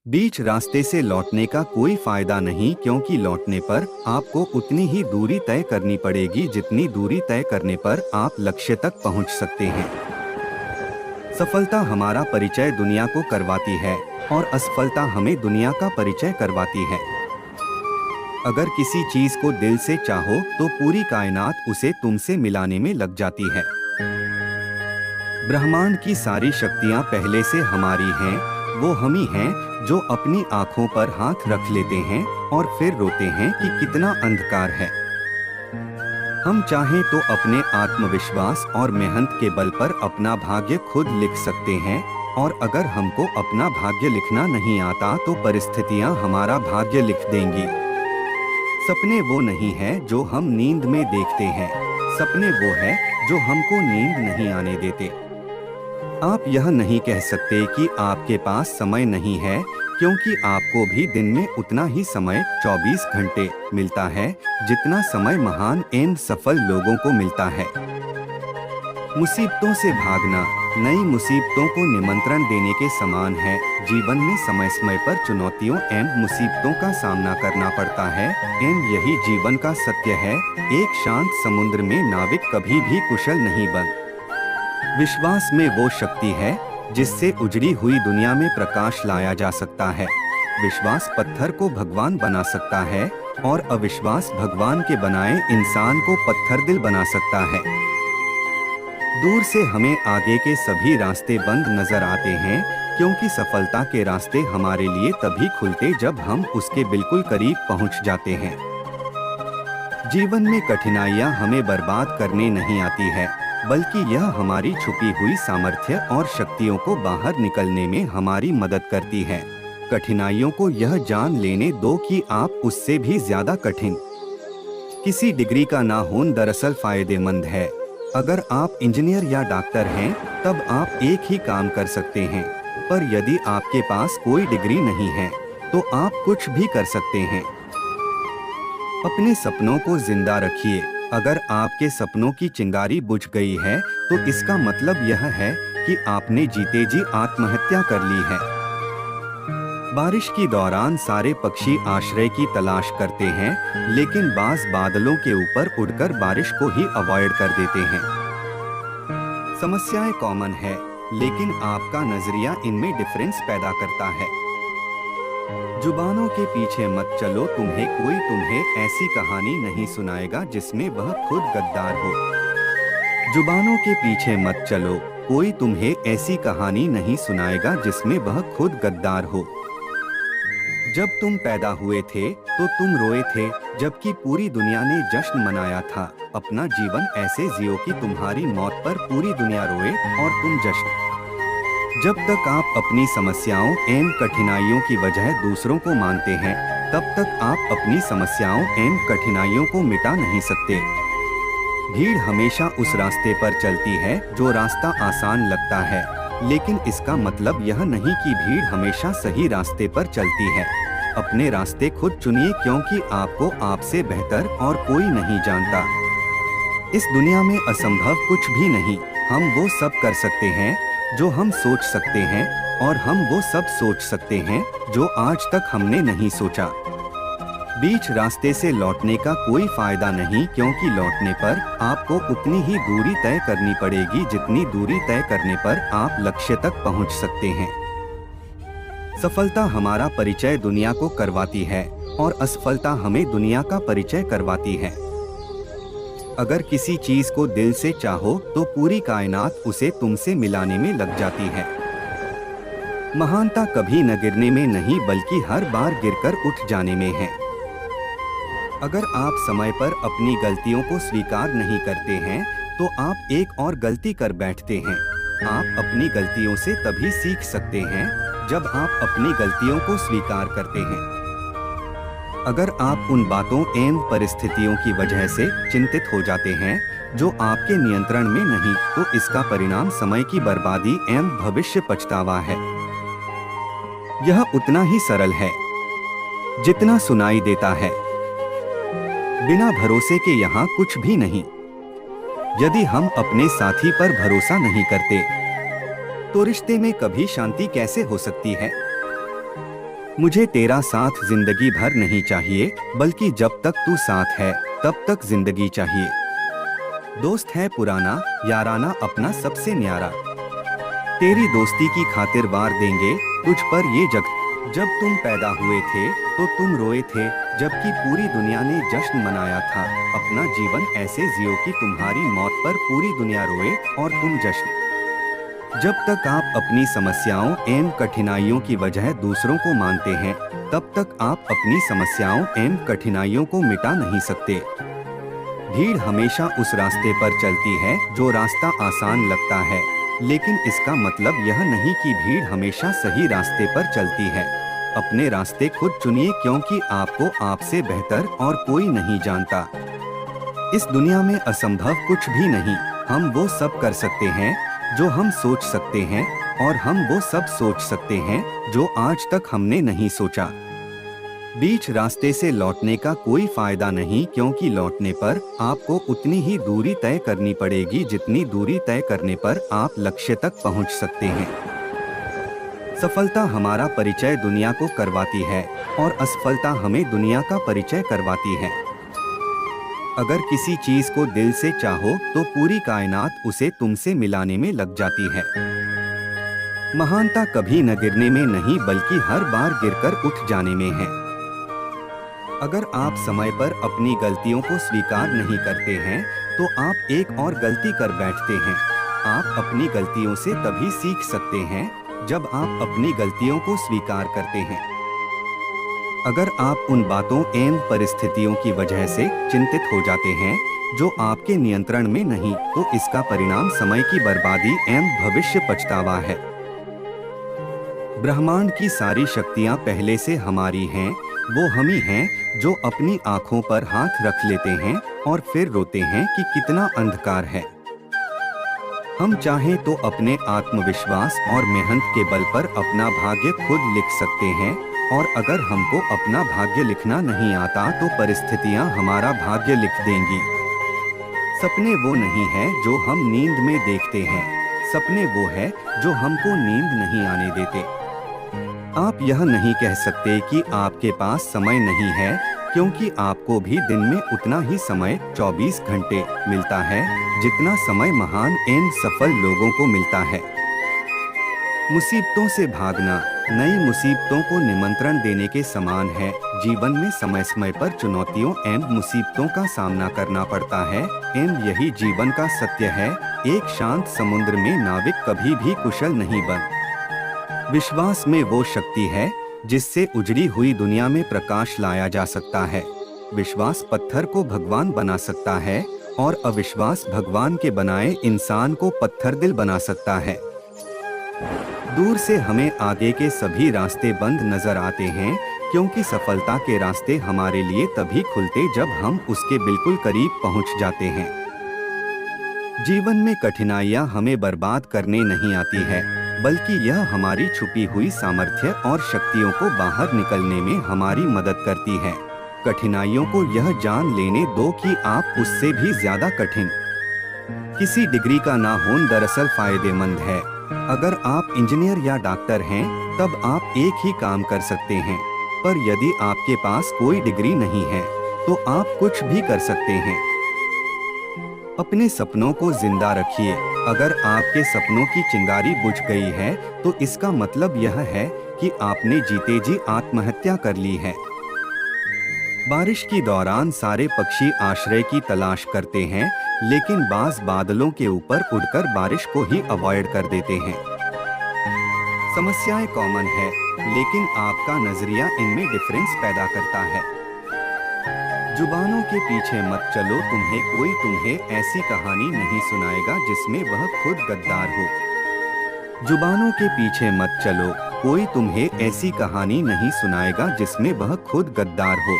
बीच रास्ते से लौटने का कोई फायदा नहीं, क्योंकि लौटने पर आपको उतनी ही दूरी तय करनी पड़ेगी जितनी दूरी तय करने पर आप लक्ष्य तक पहुंच सकते हैं। सफलता हमारा परिचय दुनिया को करवाती है और असफलता हमें दुनिया का परिचय करवाती है। अगर किसी चीज को दिल से चाहो तो पूरी कायनात उसे तुमसे मिलाने में लग जाती है। ब्रह्मांड की सारी शक्तियां पहले से हमारी हैं, वो हम ही हैं जो अपनी आंखों पर हाथ रख लेते हैं और फिर रोते हैं कि कितना अंधकार है। हम चाहें तो अपने आत्मविश्वास और मेहनत के बल पर अपना भाग्य खुद लिख सकते हैं, और अगर हमको अपना भाग्य लिखना नहीं आता तो परिस्थितियां हमारा भाग्य लिख देंगी। सपने वो नहीं है जो हम नींद में देखते हैं, सपने वो है जो हमको नींद नहीं आने देते। आप यह नहीं कह सकते कि आपके पास समय नहीं है, क्योंकि आपको भी दिन में उतना ही समय 24 घंटे मिलता है जितना समय महान एवं सफल लोगों को मिलता है। मुसीबतों से भागना नई मुसीबतों को निमंत्रण देने के समान है। जीवन में समय समय पर चुनौतियों एवं मुसीबतों का सामना करना पड़ता है, एवं यही जीवन का सत्य है। एक शांत समुद्र में नाविक कभी भी कुशल नहीं बन। विश्वास में वो शक्ति है जिससे उजड़ी हुई दुनिया में प्रकाश लाया जा सकता है। विश्वास पत्थर को भगवान बना सकता है और अविश्वास भगवान के बनाए इंसान को पत्थर दिल बना सकता है। दूर से हमें आगे के सभी रास्ते बंद नजर आते हैं, क्योंकि सफलता के रास्ते हमारे लिए तभी खुलते जब हम उसके बिल्कुल करीब पहुंच जाते हैं। जीवन में कठिनाइयां हमें बर्बाद करने नहीं आती है, बल्कि यह हमारी छुपी हुई सामर्थ्य और शक्तियों को बाहर निकलने में हमारी मदद करती है। कठिनाइयों को यह जान लेने दो कि आप उससे भी ज्यादा कठिन। किसी डिग्री का ना होना दरअसल फायदेमंद है। अगर आप इंजीनियर या डॉक्टर हैं, तब आप एक ही काम कर सकते हैं, पर यदि आपके पास कोई डिग्री नहीं है तो आप कुछ भी कर सकते हैं। अपने सपनों को जिंदा रखिए। अगर आपके सपनों की चिंगारी बुझ गई है तो इसका मतलब यह है कि आपने जीते जी आत्महत्या कर ली है। बारिश के दौरान सारे पक्षी आश्रय की तलाश करते हैं, लेकिन बाज बादलों के ऊपर उड़कर बारिश को ही अवॉइड कर देते हैं। समस्याएं कॉमन है, लेकिन आपका नजरिया इनमें डिफरेंस पैदा करता है। जुबानों के पीछे मत चलो, तुम्हें ऐसी कहानी नहीं सुनाएगा जिसमें वह खुद गद्दार हो। जुबानों के पीछे मत चलो, कोई तुम्हें ऐसी कहानी नहीं सुनाएगा जिसमें वह खुद गद्दार हो। जब तुम पैदा हुए थे तो तुम रोए थे, जबकि पूरी दुनिया ने जश्न मनाया था। अपना जीवन ऐसे जियो कि तुम्हारी मौत पर पूरी दुनिया रोए और तुम जश्न। जब तक आप अपनी समस्याओं एवं कठिनाइयों की वजह दूसरों को मानते हैं, तब तक आप अपनी समस्याओं एवं कठिनाइयों को मिटा नहीं सकते। भीड़ हमेशा उस रास्ते पर चलती है जो रास्ता आसान लगता है, लेकिन इसका मतलब यह नहीं कि भीड़ हमेशा सही रास्ते पर चलती है। अपने रास्ते खुद चुनिए, क्योंकि आपको आपसे बेहतर और कोई नहीं जानता। इस दुनिया में असंभव कुछ भी नहीं। हम वो सब कर सकते हैं जो हम सोच सकते हैं, और हम वो सब सोच सकते हैं जो आज तक हमने नहीं सोचा। बीच रास्ते से लौटने का कोई फायदा नहीं, क्योंकि लौटने पर आपको उतनी ही दूरी तय करनी पड़ेगी जितनी दूरी तय करने पर आप लक्ष्य तक पहुंच सकते हैं। सफलता हमारा परिचय दुनिया को करवाती है और असफलता हमें दुनिया का परिचय करवाती है। अगर किसी चीज को दिल से चाहो तो पूरी कायनात उसे तुमसे मिलाने में लग जाती है। महानता कभी न गिरने में नहीं, बल्कि हर बार गिरकर उठ जाने में है। अगर आप समय पर अपनी गलतियों को स्वीकार नहीं करते हैं तो आप एक और गलती कर बैठते हैं। आप अपनी गलतियों से तभी सीख सकते हैं जब आप अपनी गलतियों को स्वीकार करते हैं। अगर आप उन बातों एवं परिस्थितियों की वजह से चिंतित हो जाते हैं जो आपके नियंत्रण में नहीं, तो इसका परिणाम समय की बर्बादी एवं भविष्य पछतावा है। यह उतना ही सरल है जितना सुनाई देता है। बिना भरोसे के यहाँ कुछ भी नहीं। यदि हम अपने साथी पर भरोसा नहीं करते तो रिश्ते में कभी शांति कैसे हो सकती है? मुझे तेरा साथ जिंदगी भर नहीं चाहिए, बल्कि जब तक तू साथ है तब तक जिंदगी चाहिए। दोस्त है पुराना, याराना अपना सबसे न्यारा। तेरी दोस्ती की खातिर वार देंगे तुझ पर ये जग। जब तुम पैदा हुए थे तो तुम रोए थे, जबकि पूरी दुनिया ने जश्न मनाया था। अपना जीवन ऐसे जियो कि तुम्हारी मौत पर पूरी दुनिया रोए और तुम जश्न। जब तक आप अपनी समस्याओं एवं कठिनाइयों की वजह दूसरों को मानते हैं, तब तक आप अपनी समस्याओं एवं कठिनाइयों को मिटा नहीं सकते। भीड़ हमेशा उस रास्ते पर चलती है जो रास्ता आसान लगता है, लेकिन इसका मतलब यह नहीं कि भीड़ हमेशा सही रास्ते पर चलती है। अपने रास्ते खुद चुनिए, क्योंकि आपको आपसे बेहतर और कोई नहीं जानता। इस दुनिया में असंभव कुछ भी नहीं। हम वो सब कर सकते हैं जो हम सोच सकते हैं, और हम वो सब सोच सकते हैं जो आज तक हमने नहीं सोचा। बीच रास्ते से लौटने का कोई फायदा नहीं, क्योंकि लौटने पर आपको उतनी ही दूरी तय करनी पड़ेगी जितनी दूरी तय करने पर आप लक्ष्य तक पहुंच सकते हैं। सफलता हमारा परिचय दुनिया को करवाती है और असफलता हमें दुनिया का परिचय करवाती है। अगर किसी चीज को दिल से चाहो तो पूरी कायनात उसे तुमसे मिलाने में लग जाती है। महानता कभी न गिरने में नहीं, बल्कि हर बार गिरकर उठ जाने में है। अगर आप समय पर अपनी गलतियों को स्वीकार नहीं करते हैं तो आप एक और गलती कर बैठते हैं। आप अपनी गलतियों से तभी सीख सकते हैं जब आप अपनी गलतियों को स्वीकार करते हैं। अगर आप उन बातों एवं परिस्थितियों की वजह से चिंतित हो जाते हैं जो आपके नियंत्रण में नहीं, तो इसका परिणाम समय की बर्बादी एवं भविष्य पछतावा है। ब्रह्मांड की सारी शक्तियां पहले से हमारी हैं। वो हम ही हैं जो अपनी आंखों पर हाथ रख लेते हैं और फिर रोते हैं कि कितना अंधकार है। हम चाहें तो अपने आत्मविश्वास और मेहनत के बल पर अपना भाग्य खुद लिख सकते हैं, और अगर हमको अपना भाग्य लिखना नहीं आता तो परिस्थितियां हमारा भाग्य लिख देंगी। सपने वो नहीं है जो हम नींद में देखते हैं, सपने वो है जो हमको नींद नहीं आने देते। आप यह नहीं कह सकते कि आपके पास समय नहीं है, क्योंकि आपको भी दिन में उतना ही समय 24 घंटे मिलता है जितना समय महान एवं सफल लोगों को मिलता है। मुसीबतों से भागना नई मुसीबतों को निमंत्रण देने के समान है। जीवन में समय समय पर चुनौतियों एवं मुसीबतों का सामना करना पड़ता है, एवं यही जीवन का सत्य है। एक शांत समुद्र में नाविक कभी भी कुशल नहीं बन। विश्वास में वो शक्ति है जिससे उजड़ी हुई दुनिया में प्रकाश लाया जा सकता है। विश्वास पत्थर को भगवान बना सकता है, और अविश्वास भगवान के बनाए इंसान को पत्थर दिल बना सकता है। दूर से हमें आगे के सभी रास्ते बंद नजर आते हैं, क्योंकि सफलता के रास्ते हमारे लिए तभी खुलते जब हम उसके बिल्कुल करीब पहुंच जाते हैं। जीवन में कठिनाइयां हमें बर्बाद करने नहीं आती है, बल्कि यह हमारी छुपी हुई सामर्थ्य और शक्तियों को बाहर निकलने में हमारी मदद करती है। कठिनाइयों को यह जान लेने दो कि आप उससे भी ज्यादा कठिन। किसी डिग्री का ना होना दरअसल फायदेमंद है। अगर आप इंजीनियर या डॉक्टर हैं, तब आप एक ही काम कर सकते हैं, पर यदि आपके पास कोई डिग्री नहीं है तो आप कुछ भी कर सकते हैं। अपने सपनों को जिंदा रखिए। अगर आपके सपनों की चिंगारी बुझ गई है तो इसका मतलब यह है कि आपने जीते जी आत्महत्या कर ली है। बारिश के दौरान सारे पक्षी आश्रय की तलाश करते हैं, लेकिन बाज बादलों के ऊपर उड़कर बारिश को ही अवॉइड कर देते हैं। समस्याएं कॉमन है, लेकिन आपका नजरिया इनमें डिफरेंस पैदा करता है। जुबानों के पीछे मत चलो, तुम्हें ऐसी कहानी नहीं सुनाएगा जिसमें वह खुद गद्दार हो। जुबानों के पीछे मत चलो, कोई तुम्हें ऐसी कहानी नहीं सुनाएगा जिसमें वह खुद गद्दार हो।